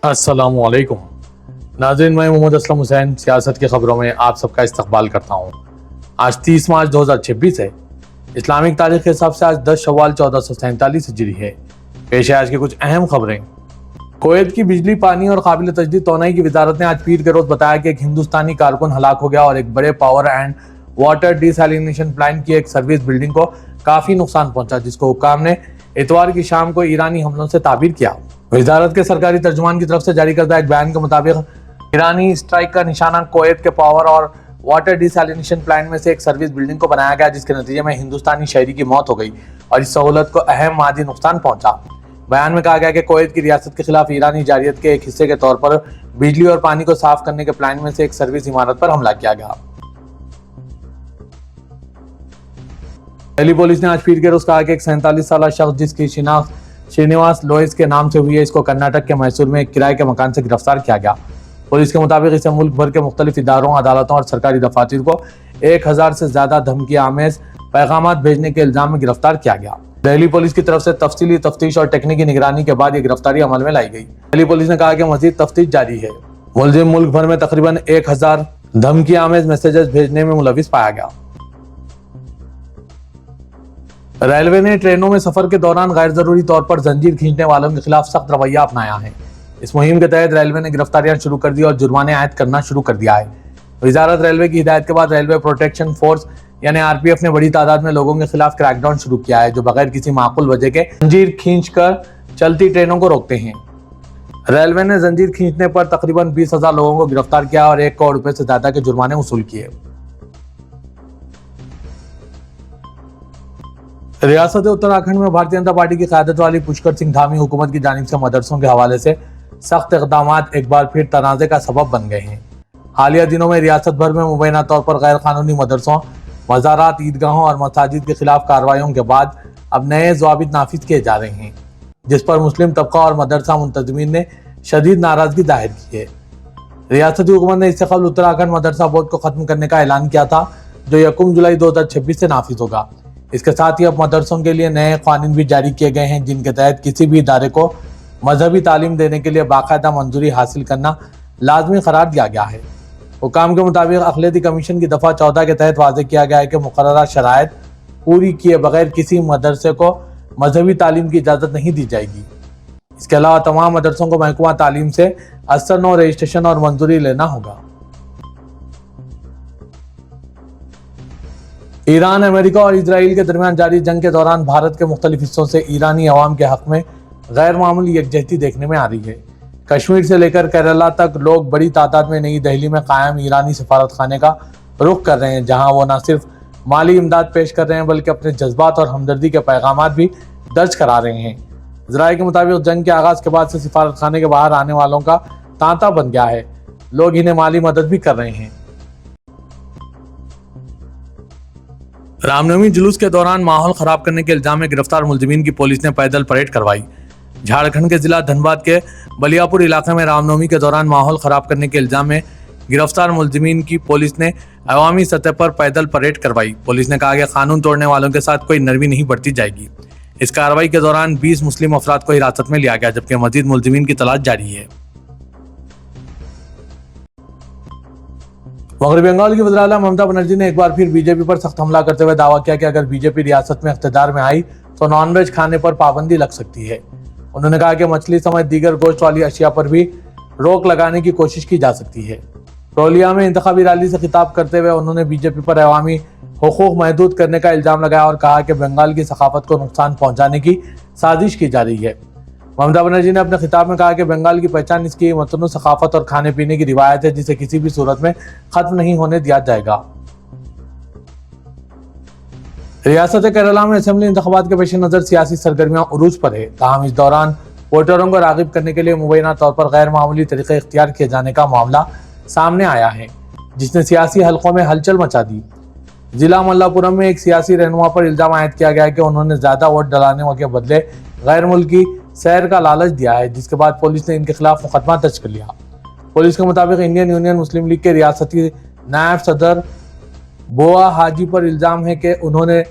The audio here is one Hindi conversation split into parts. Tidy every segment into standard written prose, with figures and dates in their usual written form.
अस्सलामुअलैकुम नाज़रीन, मैं मोहम्मद असलम हुसैन सियासत की खबरों में आप सबका इस्तकबाल करता हूँ। आज 30 मार्च 2026 है। इस्लामिक तारीख के हिसाब से आज 10 शव्वाल 1447 हिजरी है। पेश है आज की कुछ अहम खबरें। कुवैत की बिजली, पानी और काबिल तजदीद तोनाई की वजारत ने आज पीर के रोज बताया कि एक हिंदुस्तानी कारकुन हलाक हो गया और एक बड़े power and water desalination plant की एक सर्विस बिल्डिंग को काफी नुकसान पहुंचा, जिसको हुक्काम ने इतवार की शाम को ईरानी हमलों से ताबीर किया। वजारत के सरकारी तर्जुमान की तरफ से जारी करदा एक बयान के मुताबिक ईरानी स्ट्राइक का निशाना कुवैत के पावर और वाटर डिसैलिनेशन प्लांट में से एक सर्विस बिल्डिंग को बनाया गया, जिसके नतीजे में हिंदुस्तानी शहरी की मौत हो गई और इस सहूलत को अहम मादी नुकसान पहुंचा। बयान में कहा गया कि कुवैत की रियासत के खिलाफ ईरानी जारियत के एक हिस्से के तौर पर बिजली और पानी को साफ करने के प्लान में से एक सर्विस इमारत पर हमला किया गया। दिल्ली पुलिस ने आज पीर के रोज कहा कि एक 47 साल शख्स जिसकी शिनाख्त श्रीनिवास लोइस के नाम से हुई है, इसको कर्नाटक के मैसूर में एक किराए के मकान से गिरफ्तार किया गया। पुलिस के मुताबिक इसे मुल्क भर के मुख्तलिफ इदारों, अदालतों और सरकारी दफातर को 1000 से ज्यादा धमकी आमेज पैगाम भेजने के इल्जाम में गिरफ्तार किया गया। दिल्ली पुलिस की तरफ से तफसीली तफ्तीश और टेक्निकी निगरानी के बाद ये गिरफ्तारी अमल में लाई गई। दिल्ली पुलिस ने कहा कि मजीद तफ्तीश जारी है। मुलजिम मुल्क भर में तकरीबन 1000 धमकी आमेज मैसेजेस भेजने में मुलविस पाया गया। रेलवे ने ट्रेनों में सफर के दौरान गैर जरूरी तौर पर जंजीर खींचने वालों के खिलाफ सख्त रवैया अपनाया है। इस मुहिम के तहत रेलवे ने गिरफ्तारियां शुरू कर दी और जुर्माने आयद करना शुरू कर दिया है। वजारत रेलवे की हिदायत के बाद रेलवे प्रोटेक्शन फोर्स यानी आरपीएफ ने बड़ी तादाद में लोगों के खिलाफ क्रैकडाउन शुरू किया है, जो बगैर किसी माकूल वजह के जंजीर खींचकर चलती ट्रेनों को रोकते हैं। रेलवे ने जंजीर खींचने पर तकरीबन 20,000 लोगों को गिरफ्तार किया और 1 करोड़ रुपए से ज्यादा के जुर्माने वसूल किए। रियासत उत्तराखंड में भारतीय जनता पार्टी की क़यादत वाली पुष्कर सिंह धामी हुकूमत की जानिब से मदरसों के हवाले से सख्त इक़दामात एक बार फिर तनाज़े का सबब बन गए हैं। हालिया दिनों में रियासत भर में मुबैना तौर पर गैर कानूनी मदरसों, मज़ारात, ईदगाहों और मसाजिद के खिलाफ कार्रवाइयों के बाद अब नए ज़वाबित नाफिज किए जा रहे हैं, जिस पर मुस्लिम तबका और मदरसा मुंतज़मीन ने शदीद नाराजगी जाहिर की है। रियासती हुकूमत ने इससे कबल उत्तराखंड मदरसा बोर्ड को खत्म करने का ऐलान किया था, जो 1 जुलाई 2026 से नाफिज होगा। इसके साथ ही अब मदरसों के लिए नए कानून भी जारी किए गए हैं, जिनके तहत किसी भी इदारे को मजहबी तालीम देने के लिए बाकायदा मंजूरी हासिल करना लाजमी करार दिया गया है। हुकाम के मुताबिक अक़लियती कमीशन की दफ़ा 14 के तहत वाज़ेह किया गया है कि मुकर्ररा शराइत पूरी किए बगैर किसी मदरसे को मजहबी तालीम की इजाज़त नहीं दी जाएगी। इसके अलावा तमाम मदरसों को महकमा तालीम से असर रजिस्ट्रेशन और मंजूरी लेना होगा। ईरान, अमेरिका और इसराइल के दरमियान जारी जंग के दौरान भारत के मुख्तलिफ हिस्सों से ईरानी अवाम के हक में गैर मामूली यकजहती देखने में आ रही है। कश्मीर से लेकर केरला तक लोग बड़ी तादाद में नई दिल्ली में कायम ईरानी सफारत खाने का रुख कर रहे हैं, जहां वो न सिर्फ माली इमदाद पेश कर रहे हैं बल्कि अपने जज्बात और हमदर्दी के पैगाम भी दर्ज करा रहे हैं। ज़राए के मुताबिक जंग के आगाज के बाद से सफारत खाने के बाहर आने वालों का तांता बन गया है। लोग इन्हें माली मदद भी कर रहे हैं। रामनवमी जुलूस के दौरान माहौल खराब करने के इल्जाम में गिरफ्तार मुलजिमीन की पुलिस ने पैदल परेड करवाई। झारखंड के जिला धनबाद के बलियापुर इलाके में रामनवमी के दौरान माहौल खराब करने के इल्जाम में गिरफ्तार मुलजिमीन की पुलिस ने अवामी सतह पर पैदल परेड करवाई। पुलिस ने कहा कि कानून तोड़ने वालों के साथ कोई नरमी नहीं बरती जाएगी। इस कार्रवाई के दौरान 20 मुस्लिम अफराद को हिरासत में लिया गया, जबकि मजीद मुलजिमीन की तलाश जारी है। मगरबी बंगाल की वज़ीर-ए-आला ममता बनर्जी ने एक बार फिर बीजेपी पर सख्त हमला करते हुए दावा किया कि अगर बीजेपी रियासत में इख्तियार में आई तो नॉनवेज खाने पर पाबंदी लग सकती है। उन्होंने कहा कि मछली समेत दीगर गोश्त वाली अशिया पर भी रोक लगाने की कोशिश की जा सकती है। पुरुलिया में इंतखाबी रैली से खिताब करते हुए उन्होंने बीजेपी पर अवामी हुकूक महदूद करने का इल्जाम लगाया और कहा कि बंगाल की सकाफत को नुकसान पहुंचाने की साजिश की जा रही है। ममता बनर्जी ने अपने खिताब में कहा कि बंगाल की पहचान इसकी मतनू सकाफत और खाने पीने की रिवायत है, जिसे किसी भी सूरत में खत्म नहीं होने दिया जाएगा। रियासत केरला में असेंबली इंतखाबात के पेश नज़र सियासी सरगर्मियां उरूज पर है। ताहम इस दौरान वोटरों को रागिब करने के लिए मुबैना तौर पर गैर मामूली तरीके इख्तियार किए जाने का मामला सामने आया है, जिसने सियासी हलकों में हलचल मचा दी। जिला मल्लापुरम में एक सियासी रहनुमा पर इल्जाम आयद किया गया है कि उन्होंने ज्यादा वोट डलाने के बदले गैर मुल्की सैर का लालच दिया है, जिसके बाद पुलिस ने इनके खिलाफ मुकदमा दर्ज कर लिया। पुलिस के मुताबिक इंडियन यूनियन मुस्लिम लीग के रियासती नायब सदर बोआ हाजी पर इल्जाम है कि उन्होंने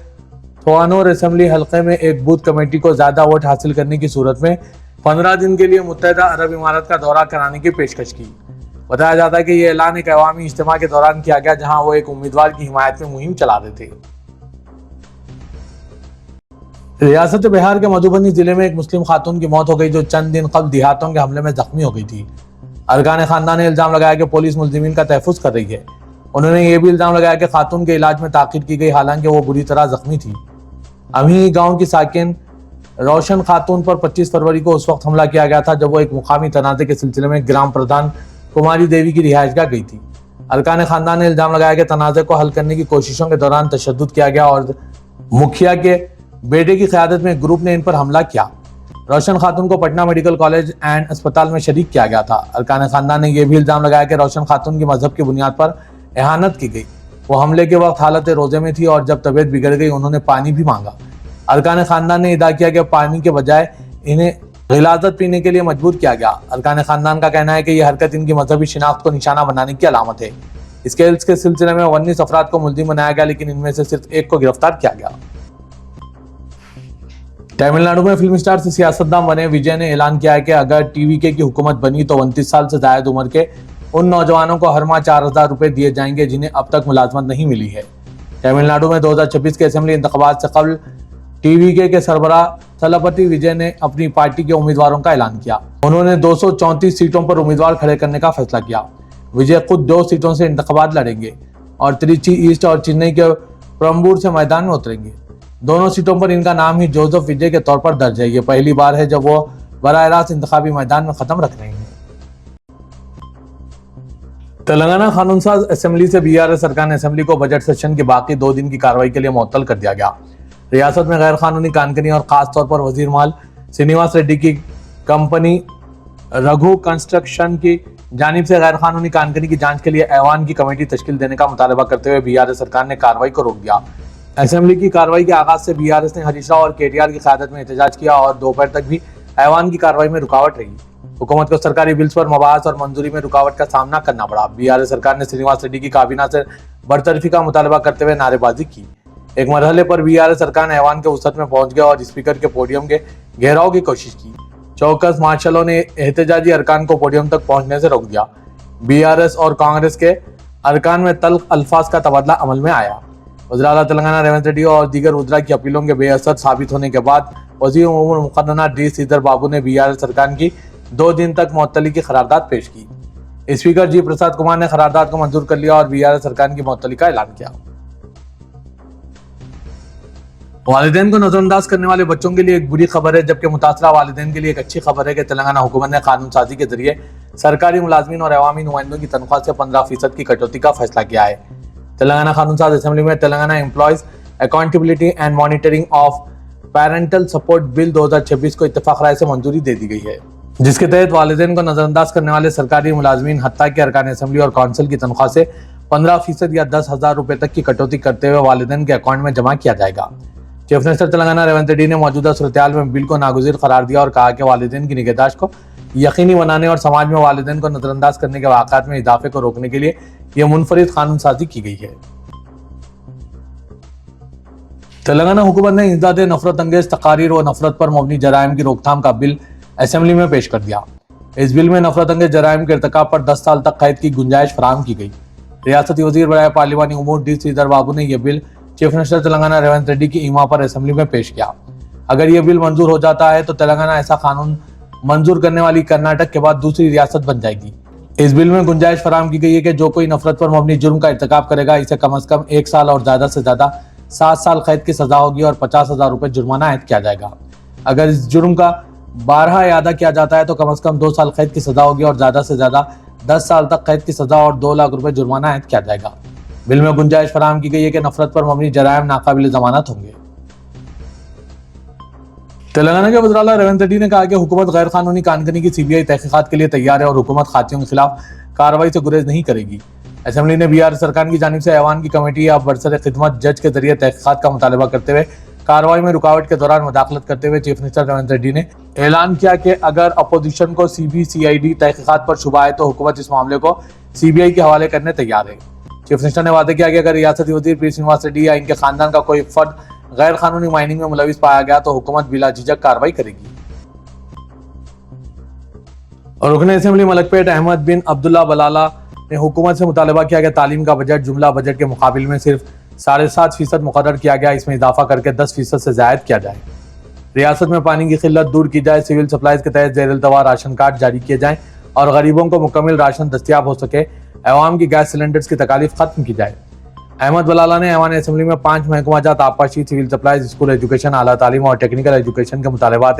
थोआनोर असेंबली हलके में एक बूथ कमेटी को ज्यादा वोट हासिल करने की सूरत में 15 दिन के लिए मुत्तहदा अरब इमारात का दौरा कराने की पेशकश की। बताया जाता है कि यह ऐलान एक अवामी इज्तिमा के दौरान किया गया, जहां वो एक उम्मीदवार की हिमायत में मुहिम चला रहे थे। रियासत बिहार के मधुबनी जिले में एक मुस्लिम खातून की मौत हो गई, जो चंद दिन कबल देहातों के हमले में जख्मी हो गई थी। अरकान खानदान ने इल्जाम लगाया कि पुलिस मुल्जिमीन का तहफ़्फ़ुज़ कर रही है। उन्होंने ये भी इल्जाम लगाया कि खातून के इलाज में ताख़ीर की गई, हालांकि वो बुरी तरह जख्मी थी। अमी गांव की साकिन रोशन खातून पर 25 फरवरी को उस वक्त हमला किया गया था जब वो एक मुकामी तनाज़े के सिलसिले में ग्राम प्रधान कुमारी देवी की रिहाइशगाह गई थी। अरकान खानदान ने इल्जाम लगाया कि तनाज़े को हल करने की कोशिशों के दौरान तशद्दुद किया गया और मुखिया के बेटे की क़यादत में एक ग्रुप ने इन पर हमला किया। रोशन खातून को पटना मेडिकल कॉलेज एंड अस्पताल में शरीक किया गया था। अरकान खानदान ने यह भी इल्जाम लगाया कि रोशन खातून की मजहब की बुनियाद पर एहानत की गई। वो हमले के वक्त हालत रोजे में थी और जब तबीयत बिगड़ गई उन्होंने पानी भी मांगा। अरकान खानदान ने इदा किया कि पानी के बजाय इन्हें गिलाज़त पीने के लिए मजबूर किया गया। अरकान खानदान का कहना है कि यह हरकत इनकी मजहबी शिनाख्त को निशाना बनाने की अलामत है। इस केस के सिलसिले में 19 अफराद को मुल्जिम बनाया गया, लेकिन इनमें से सिर्फ एक को गिरफ्तार किया गया। तमिलनाडु में फिल्म स्टार से सियासतदान बने विजय ने ऐलान किया है कि अगर टीवीके की हुकूमत बनी तो 29 साल से जायद उम्र के उन नौजवानों को हर माह 4000 रुपए दिए जाएंगे जिन्हें अब तक मुलाजमत नहीं मिली है। तमिलनाडु में 2026 के असेंबली इंतखाबात से कबल टीवीके के सरबराह थलपति विजय ने अपनी पार्टी के उम्मीदवारों का ऐलान किया। उन्होंने 234 सीटों पर उम्मीदवार खड़े करने का फैसला किया। विजय खुद 2 सीटों से इंतखाबात लड़ेंगे और त्रिची ईस्ट और चेन्नई के परम्बूर से मैदान में उतरेंगे। दोनों सीटों पर इनका नाम ही जोसेफ विजय के तौर पर दर्ज है। ये पहली बार है जब वो बराह रास्त इंतखाबी मैदान में कदम रख रहे हैं। तेलंगाना कानून साज असेंबली से बीआरएस सरकार ने असेंबली को बजट सेशन के बाकी 2 दिन की कार्रवाई के लिए मुअत्तल कर दिया गया। रियासत में गैर कानूनी कानकनी और खास तौर पर वजीर माल श्रीनिवास रेड्डी की कंपनी रघु कंस्ट्रक्शन की जानिब से गैर कानूनी कानकनी की जांच के लिए ऐवान की कमेटी तश्कील देने का मुतालबा करते हुए बीआरएस सरकार ने कार्रवाई को रोक दिया। असेंबली की कार्रवाई के आगाज से बीआरएस ने हरीश राव और केटीआर की क़यादत में एहतजाज किया और दोपहर तक भी ऐवान की कार्रवाई में रुकावट रही। हुकूमत को सरकारी बिल्स पर मबाहस और मंजूरी में रुकावट का सामना करना पड़ा। बीआरएस सरकार ने श्रीनिवास रेड्डी की काबीना से बरतरफी का मुतालबा करते हुए नारेबाजी की। एक मरहले पर बीआरएस सरकार ने ऐवान के वसत में पहुंच गया और स्पीकर के पोडियम के घेराव की कोशिश की। चौकस मार्शलों ने एहतजाजी अरकान को पोडियम तक पहुंचने से रोक दिया। बीआरएस और कांग्रेस के अरकान में तल्ख अल्फाज का तबादला अमल में आया। वज़ीर आला तेलंगाना रेवंत रेड्डी और दीगर वज़रा की अपीलों के बेअसर साबित होने के बाद वज़ीर उमूर मुक़र्रना डी श्रीधर बाबू ने बीआरएस सरकार की 2 दिन तक मुअत्तली की करारदाद पेश की। स्पीकर जी प्रसाद कुमार ने करारदाद को मंजूर कर लिया और बीआरएस सरकार की मुअत्तली का ऐलान किया। वालिदैन को नजरअंदाज करने वाले बच्चों के लिए एक बुरी खबर है, जबकि मुतासरा वालिदैन के लिए एक अच्छी खबर है कि तेलंगाना हुकूमत ने कानून साजी के जरिए सरकारी मुलाजमीन और अवामी नुमाइंदों की तनख्वाह से 15% की कटौती का फैसला किया है। तेलंगाना कानून साज असेंबली में Telangana employees accountability and monitoring of parental support bill 2026 को इत्तेफाक राय से मंजूरी दे दी गई है, जिसके तहत वालिदैन को नजरअंदाज करने वाले सरकारी मुलाजमीन हत्ता के अरकान असेंबली और काउंसिल की तनख्वाह से 15% या 10,000 रुपए तक की कटौती करते हुए वालिदैन के अकाउंट में जमा किया जाएगा। चीफ मिनिस्टर तेलंगाना रेवंत रेड्डी ने मौजूदा सूरत-ए-हाल में बिल को नागुज़ीर करार दिया और कहा कि वालिदैन की निगहदाश्त को यकीनी बनाने और समाज में वालिदैन को नजरअंदाज करने के वाक़ात में इजाफे को रोकने के लिए यह मुनफरिद कानून साजी की गई है। तेलंगाना हुकूमत ने इंसदाद नफरत अंगेज तकारीर व नफरत पर मबनी जराइम की रोकथाम का बिल असेंबली में पेश कर दिया। इस बिल में नफरत अंगेज जराइम के इर्तिकाब पर 10 साल तक कैद की गुंजाइश फराहम की गई। रियासती वजीर बराए पार्लिमानी उमूर डी श्रीधर बाबू ने यह bill chief minister Telangana Revanth Reddy की ईमा पर असेंबली में पेश किया। अगर यह बिल मंजूर हो जाता है तो तेलंगाना ऐसा कानून मंजूर करने वाली कर्नाटक के बाद दूसरी रियासत बन जाएगी। इस बिल में गुंजाइश फराहम की गई है कि जो कोई नफरत पर मबनी जुर्म का इर्तिकाब करेगा इसे कम से कम 1 साल और ज्यादा से ज्यादा 7 साल कैद की सजा होगी और 50,000 रुपए जुर्माना आयद किया जाएगा। अगर इस जुर्म का 12 यादा किया जाता है तो कम से कम 2 साल कैद की सजा होगी और ज्यादा से ज्यादा 10 साल तक कैद की सजा और 2 लाख रुपए जुर्माना आयद किया जाएगा। बिल में गुंजाइश फराहम की गई है कि नफरत पर मबनी जराइम नाकाबिल जमानत होंगे। तेलंगाना के वज़ीर आला रेवंत रेड्डी ने कहा कि हुकूमत गैर कानूनी कानकनी की सीबीआई तहकीकात के लिए तैयार है और हुकूमत खातियों के खिलाफ कार्रवाई से गुरेज नहीं करेगी। असेंबली ने बीआरएस सरकार की जानिब से ऐवान की कमेटी या बरसर खिदमत जज के जरिए तहकीकात का मुतालबा करते हुए कार्रवाई में रुकावट के दौरान मुदाखलत करते हुए चीफ मिनिस्टर रेवंत रेड्डी ने ऐलान किया कि अगर अपोजिशन को सीबीसीआईडी तहकीकात पर शुबा है तो हुकूमत इस मामले को सीबीआई के हवाले करने तैयार है। चीफ मिनिस्टर ने वादा किया कि अगर रियासती वजीर पी श्रीनिवास रेड्डी या इनके खानदान का कोई फर्द गैर कानूनी माइनिंग में मुलविस पाया गया तो हुकूमत बिला झिझक कार्रवाई करेगी। और रुकन असेंबली मलकपेट अहमद बिन अब्दुल्ला बलाला ने हुकूमत से मुतालबा किया कि तालीम का बजट जुमला बजट के मुकाबले में सिर्फ 7.5% मुकर्रर किया गया, इसमें इजाफा करके 10% से जायद किया जाए। रियासत में पानी की किल्लत दूर की जाए, सिविल सप्लाईज के तहत ज़ेर इल्तवा राशन कार्ड जारी किए जाएं और गरीबों को मुकम्मल राशन दस्तियाब हो सके, अवाम की गैस सिलेंडर्स की तकालीफ खत्म की जाए। अहमद बलाला ने ऐवान असेंबली में 5 महकमा जात आबपाशी, सिविल सप्लाईज, स्कूल एजुकेशन, आला तालीम और टेक्निकल एजुकेशन के मुतालबात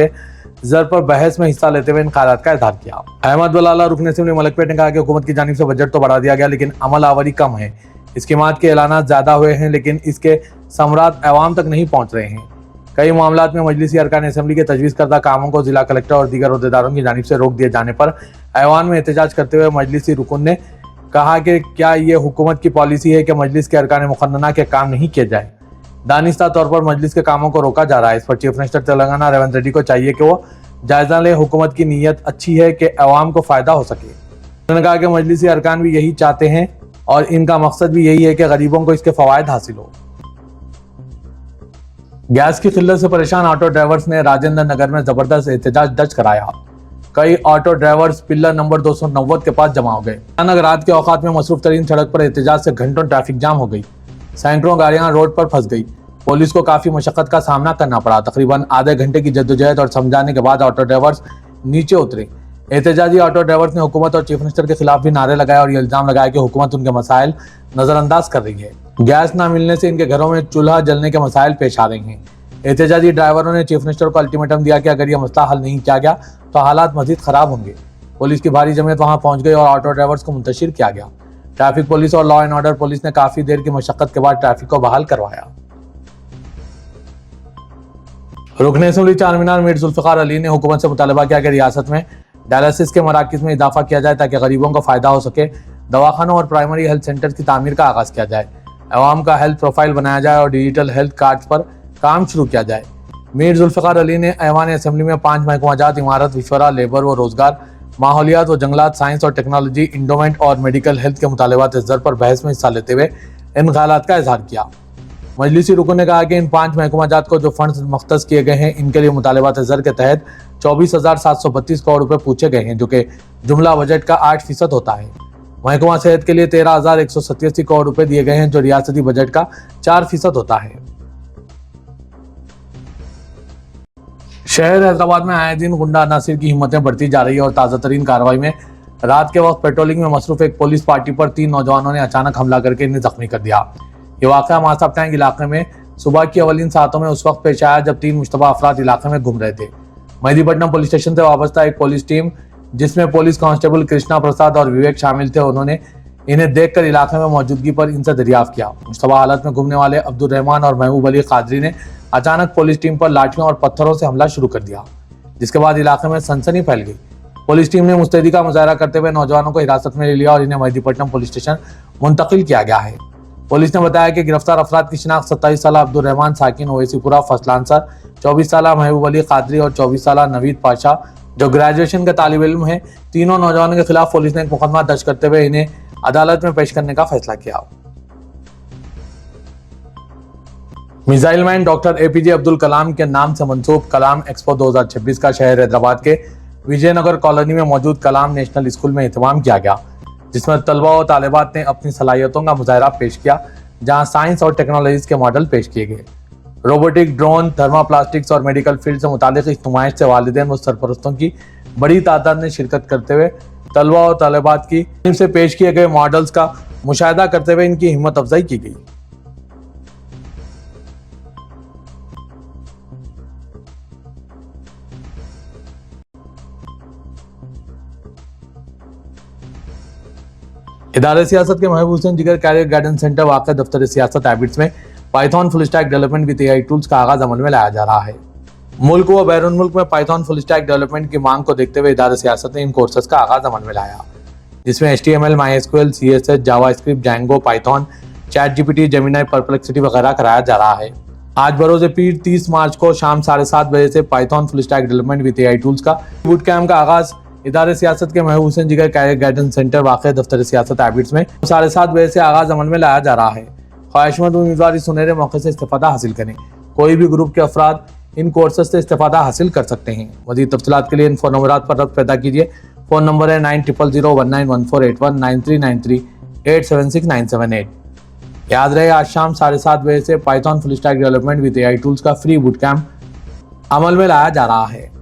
ज़र पर बहस में हिस्सा लेते हुए इन ख्यालात का इजहार किया। अहमद बलाला रुकन असेंबली मलकपेट ने कहा कि हुकूमत की जानिब से बजट तो बढ़ा दिया गया, लेकिन अमल आवरी कम है। स्कीमात के ऐलानात ज़्यादा हुए हैं, लेकिन इसके समरात अवाम तक नहीं पहुँच रहे हैं। कई मामलात में मजलिसी अरकान असेंबली के तजवीज़ करदा कामों को जिला कलेक्टर और दीगर अहदेदारों की जानिब से रोक दिए जाने पर ऐवान में एहतजाज करते हुए मजलिसी रुकन ने कहा कि क्या ये हुकूमत की पॉलिसी है कि मजलिस के अरकान मुक़न्नना के काम नहीं किए जाए। दानिस्ता तौर पर मजलिस के कामों को रोका जा रहा है। इस पर चीफ मिनिस्टर तेलंगाना रेवंत रेड्डी को चाहिए कि वो जायजा ले। हुकूमत की नीयत अच्छी है कि अवाम को फ़ायदा हो सके। उन्होंने कहा कि मजलिसी अरकान भी यही चाहते हैं और इनका मकसद भी यही है कि गरीबों को इसके फ़वायद हासिल हो। गैस की किल्लत से परेशान ऑटो ड्राइवर्स ने राजेंद्र नगर में जबरदस्त एहतजाज दर्ज कराया। कई ऑटो ड्राइवर्स पिल्लर नंबर 290 के पास जमा हो गए। अचानक रात के औकात में मसरूफ तरीन सड़क पर एहतजाज से घंटों ट्रैफिक जाम हो गई। सैकड़ों गाड़ियां रोड पर फंस गई। पुलिस को काफी मशक्कत का सामना करना पड़ा। तकरीबन आधे घंटे की जद्दोजहद और समझाने के बाद ऑटो ड्राइवर्स नीचे उतरे। एहतजाजी ऑटो ड्राइवर्स ने हुकूमत और चीफ मिनिस्टर के खिलाफ भी नारे लगाए और ये इल्जाम लगाया कि हुकूमत उनके मसाइल नजरअंदाज कर रही है। गैस न मिलने से इनके घरों में चूल्हा जलने के मसाइल पेश आ रहे हैं। एहतजाजी ड्राइवरों ने चीफ मिनिस्टर को अल्टीमेटम दिया कि अगर यह मसला हल नहीं किया गया तो हालात मजीद खराब होंगे। पुलिस की भारी जमात वहां पहुंच गई और ऑटो ड्राइवर्स को मुंतशिर किया गया। ट्रैफिक पुलिस और लॉ एंड ऑर्डर पुलिस ने काफी देर की मशक्कत के बाद ट्रैफिक को बहाल करवाया। रुकन असेंबली चारमीनार मीर जुल्फिकार अली ने हुकूमत से मुतालबा किया कि रियासत में डायलिसिस के मराकज़ में इजाफा किया जाए ताकि गरीबों को फायदा हो सके। दवाखानों और प्राइमरी हेल्थ सेंटर की तामीर का आगाज किया जाए। अवाम का हेल्थ प्रोफाइल बनाया जाए और डिजिटल हेल्थ कार्ड पर काम शुरू किया जाए। मीर जुल्फिकार अली ने ऐवान असेंबली में 5 महकमा जात, इमारत, विशवरा, लेबर व रोजगार, माहौलियात व जंगलात, साइंस और टेक्नोलॉजी, इंडोमेंट और मेडिकल हेल्थ के मुतालबात ज़र पर बहस में हिस्सा लेते हुए इन ख्यालात का इजहार किया। मजलिसी रुकन ने कहा कि इन 5 महकमा जात को जो फंड्स मख्तस किए गए हैं, इनके लिए मुतालबात ज़र के तहत 24,732 करोड़ रुपए पूछे गए हैं, जो कि जुमला बजट का 8% होता है। महकमा सेहत के लिए 13,187 करोड़ रुपए दिए गए हैं, जो रियासती बजट का 4% होता है। शहर हैदराबाद में आए दिन गुंडा अनासिर की हिम्मतें बढ़ती जा रही है और ताज़ा तरीन कार्रवाई में रात के वक्त पेट्रोलिंग में मसरूफ एक पुलिस पार्टी पर 3 नौजवानों ने अचानक हमला करके इन्हें जख्मी कर दिया। ये वाक़या मासाब टैंक इलाके में सुबह की अवलिन सातों में उस वक्त पेश आया जब 3 मुश्तबा अफराद इलाके में घूम रहे थे। मेहदीपट्टनम पुलिस स्टेशन से वाबस्ता एक पुलिस टीम, जिसमें पुलिस कांस्टेबल कृष्णा प्रसाद और विवेक शामिल थे, उन्होंने इन्हें देखकर इलाके में मौजूदगी पर इनसे दरियाफ्त किया। मुश्तबा हालत में घूमने वाले अब्दुल रहमान और महबूब अली कादरी ने अचानक पुलिस टीम पर लाठियों और पत्थरों से हमला शुरू कर दिया, जिसके बाद इलाके में सनसनी फैल गई। पुलिस टीम ने मुस्तैदी का मुजाहरा करते हुए नौजवानों को हिरासत में ले लिया और इन्हें मेहदीपट्टनम पुलिस स्टेशन मुंतकिल किया गया है। पुलिस ने बताया कि गिरफ्तार अफराद की शिनाख्त 27 साल अब्दुल रहमान साकिन ओवैसीपुरा फसलांसर, 24 साल महबूब अली कादरी और 24 साल नवीद पाशा जो ग्रेजुएशन के तालिब इल्म है। तीनों नौजवानों के खिलाफ पुलिस ने एक मुकदमा दर्ज करते हुए इन्हें अदालत में पेश करने का फैसला किया। Missile man doctor APJ Abdul Kalam के नाम से मंसूब कलाम एक्सपो 2026 का शहर हैदराबाद के विजयनगर कॉलोनी में मौजूद कलाम नेशनल स्कूल में एहतमाम किया गया, जिसमें तलबा और तालिबात ने अपनी सलाहियतों का मुजाहरा पेश किया, जहां साइंस और टेक्नोलॉजीज के मॉडल पेश किए गए। रोबोटिक, ड्रोन, थर्माप्लास्टिक्स और मेडिकल फील्ड से मुतालिक इस नुमाइश से वालिदैन व सरपरस्तों की बड़ी तादाद ने शिरकत करते हुए तलबा और तालिबात की से पेश किए गए मॉडल्स का मुशाहिदा करते हुए इनकी हिम्मत अफजाई की गई। इदारे सियासत के महबूब हुसैन जिगर कैरियर गाइडेंस सेंटर वाक़ दफ्तर सियासत हैबिट्स में Python full stack development with AI tools का आगाज अमल में लाया जा रहा है। मुल्क व बैरून मुल्क में पाइथन फुल स्टैक डेवलपमेंट की मांग को देखते हुए इदारे सियासत ने इन कोर्सेज का आगाज अमल में लाया, जिसमें HTML, MySQL, CSS, JavaScript, Django, Python, ChatGPT, Gemini, perplexity वगैरह कराया जा रहा है। आज बरोज़ पीर 30 मार्च को शाम 7:30 बजे से Python full stack development with AI tools का बूट कैंप का आगाज इदारे सियासत के महबूब हुसैन जिगर कैरियर गाइडेंस सेंटर वाक़ दफ्तर सियासत हैबिट्स में 7:30 बजे से आगाज अमल में लाया जा रहा है। ख्वाहिशमंद उम्मीदवार इस सुनहरे मौके से इस्तेफादा हासिल करें। कोई भी ग्रुप के अफराद इन कोर्सेज से इस्तेफादा हासिल कर सकते हैं। मज़ीद तफसीलात के लिए इन फ़ोन नंबरात पर रब्त पैदा कीजिए। फ़ोन नंबर है 9001914819 9393876978। याद रहे आज शाम 7:30 बजे से Python full stack development with AI tools का फ्री बूट कैंप अमल में लाया जा रहा है।